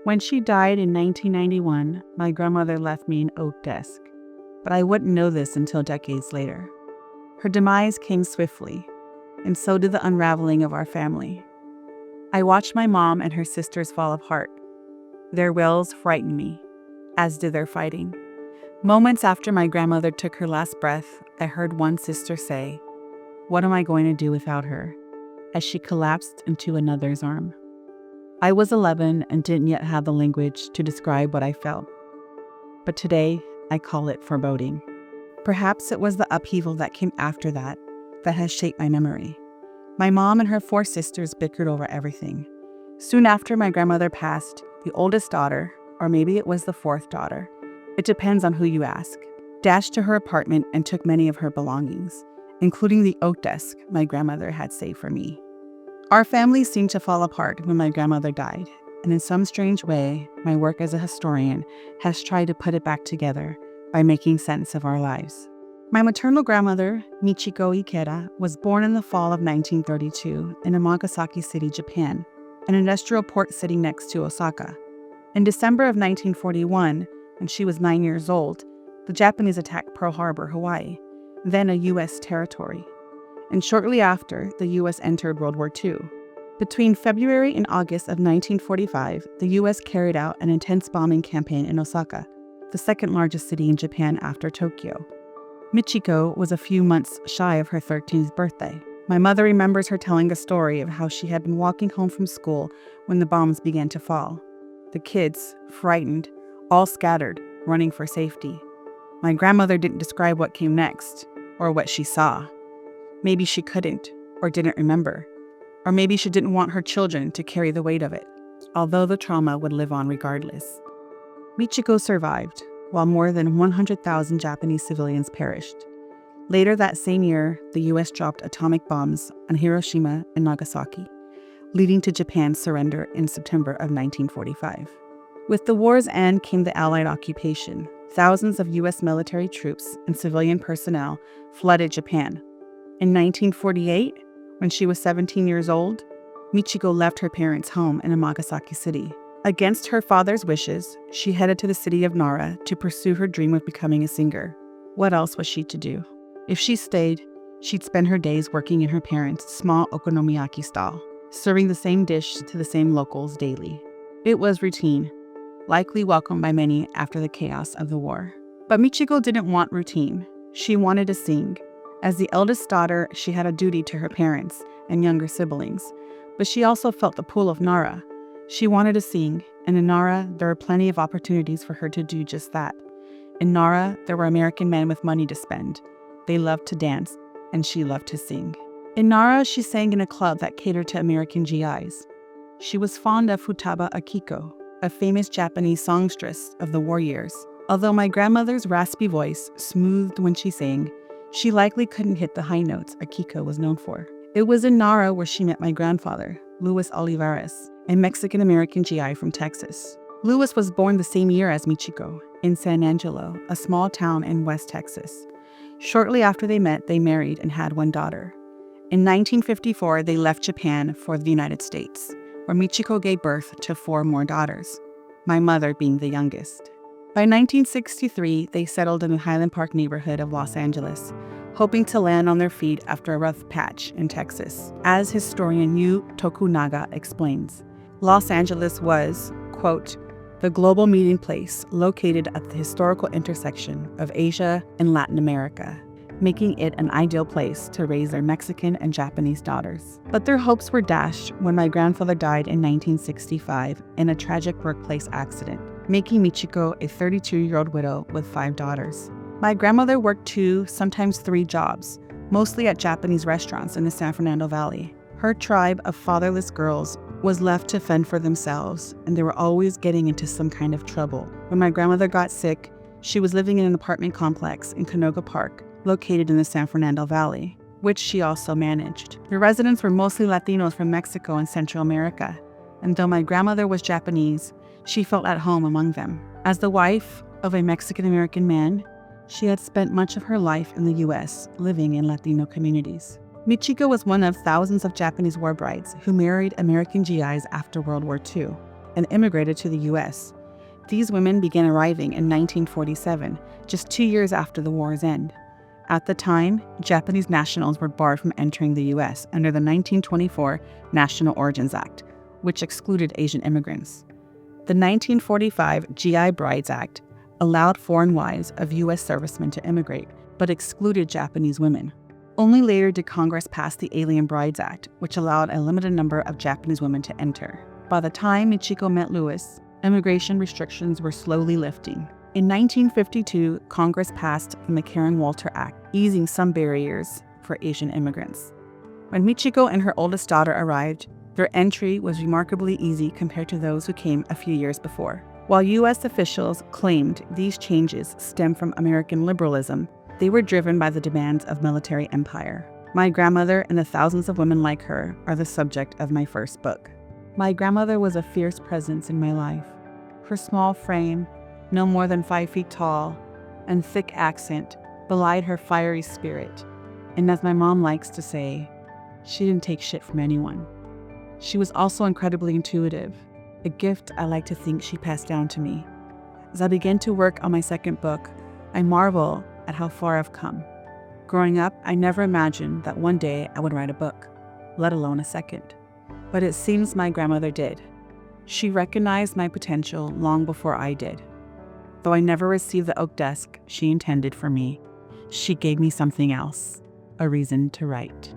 When she died in 1991, my grandmother left me an oak desk, but I wouldn't know this until decades later. Her demise came swiftly, and so did the unraveling of our family. I watched my mom and her sisters fall apart. Their wails frightened me, as did their fighting. Moments after my grandmother took her last breath, I heard one sister say, "What am I going to do without her?" as she collapsed into another's arm. I was 11 and didn't yet have the language to describe what I felt. But today, I call it foreboding. Perhaps it was the upheaval that came after that has shaped my memory. My mom and her 4 sisters bickered over everything. Soon after my grandmother passed, the oldest daughter, or maybe it was the 4th daughter, it depends on who you ask, dashed to her apartment and took many of her belongings, including the oak desk my grandmother had saved for me. Our family seemed to fall apart when my grandmother died, and in some strange way, my work as a historian has tried to put it back together by making sense of our lives. My maternal grandmother, Michiko Ikeda, was born in the fall of 1932 in Amagasaki City, Japan, an industrial port sitting next to Osaka. In December of 1941, when she was 9 years old, the Japanese attacked Pearl Harbor, Hawaii, then a U.S. territory. And shortly after, the U.S. entered World War II. Between February and August of 1945, the U.S. carried out an intense bombing campaign in Osaka, the second largest city in Japan after Tokyo. Michiko was a few months shy of her 13th birthday. My mother remembers her telling a story of how she had been walking home from school when the bombs began to fall. The kids, frightened, all scattered, running for safety. My grandmother didn't describe what came next, or what she saw. Maybe she couldn't, or didn't remember. Or maybe she didn't want her children to carry the weight of it, although the trauma would live on regardless. Michiko survived, while more than 100,000 Japanese civilians perished. Later that same year, the U.S. dropped atomic bombs on Hiroshima and Nagasaki, leading to Japan's surrender in September of 1945. With the war's end came the Allied occupation. Thousands of U.S. military troops and civilian personnel flooded Japan. In 1948, when she was 17 years old, Michiko left her parents' home in Amagasaki City. Against her father's wishes, she headed to the city of Nara to pursue her dream of becoming a singer. What else was she to do? If she stayed, she'd spend her days working in her parents' small okonomiyaki stall, serving the same dish to the same locals daily. It was routine, likely welcomed by many after the chaos of the war. But Michiko didn't want routine. She wanted to sing. As the eldest daughter, she had a duty to her parents and younger siblings, but she also felt the pull of Nara. She wanted to sing, and in Nara, there were plenty of opportunities for her to do just that. In Nara, there were American men with money to spend. They loved to dance, and she loved to sing. In Nara, she sang in a club that catered to American GIs. She was fond of Futaba Akiko, a famous Japanese songstress of the war years. Although my grandmother's raspy voice smoothed when she sang, she likely couldn't hit the high notes Akiko was known for. It was in Nara where she met my grandfather, Luis Olivares, a Mexican-American GI from Texas. Luis was born the same year as Michiko, in San Angelo, a small town in West Texas. Shortly after they met, they married and had one daughter. In 1954, they left Japan for the United States, where Michiko gave birth to 4 more daughters, my mother being the youngest. By 1963, they settled in the Highland Park neighborhood of Los Angeles, hoping to land on their feet after a rough patch in Texas. As historian Yu Tokunaga explains, Los Angeles was, quote, the global meeting place located at the historical intersection of Asia and Latin America, making it an ideal place to raise their Mexican and Japanese daughters. But their hopes were dashed when my grandfather died in 1965 in a tragic workplace accident, making Michiko a 32-year-old widow with 5 daughters. My grandmother worked 2, sometimes 3 jobs, mostly at Japanese restaurants in the San Fernando Valley. Her tribe of fatherless girls was left to fend for themselves, and they were always getting into some kind of trouble. When my grandmother got sick, she was living in an apartment complex in Canoga Park, located in the San Fernando Valley, which she also managed. The residents were mostly Latinos from Mexico and Central America, and though my grandmother was Japanese, she felt at home among them. As the wife of a Mexican-American man, she had spent much of her life in the U.S., living in Latino communities. Michiko was one of thousands of Japanese war brides who married American GIs after World War II. and immigrated to the U.S. These women began arriving in 1947, just 2 years after the war's end. At the time, Japanese nationals were barred from entering the U.S. under the 1924 National Origins Act, which excluded Asian immigrants. The 1945 GI Brides Act allowed foreign wives of U.S. servicemen to immigrate, but excluded Japanese women. Only later did Congress pass the Alien Brides Act, which allowed a limited number of Japanese women to enter. By the time Michiko met Lewis, immigration restrictions were slowly lifting. In 1952, Congress passed the McCarran-Walter Act, easing some barriers for Asian immigrants. When Michiko and her oldest daughter arrived, their entry was remarkably easy compared to those who came a few years before. While U.S. officials claimed these changes stemmed from American liberalism, they were driven by the demands of military empire. My grandmother and the thousands of women like her are the subject of my first book. My grandmother was a fierce presence in my life. Her small frame, no more than 5 feet tall, and thick accent belied her fiery spirit. And as my mom likes to say, she didn't take shit from anyone. She was also incredibly intuitive, a gift I like to think she passed down to me. As I begin to work on my second book, I marvel at how far I've come. Growing up, I never imagined that one day I would write a book, let alone a second. But it seems my grandmother did. She recognized my potential long before I did. Though I never received the oak desk she intended for me, she gave me something else, a reason to write.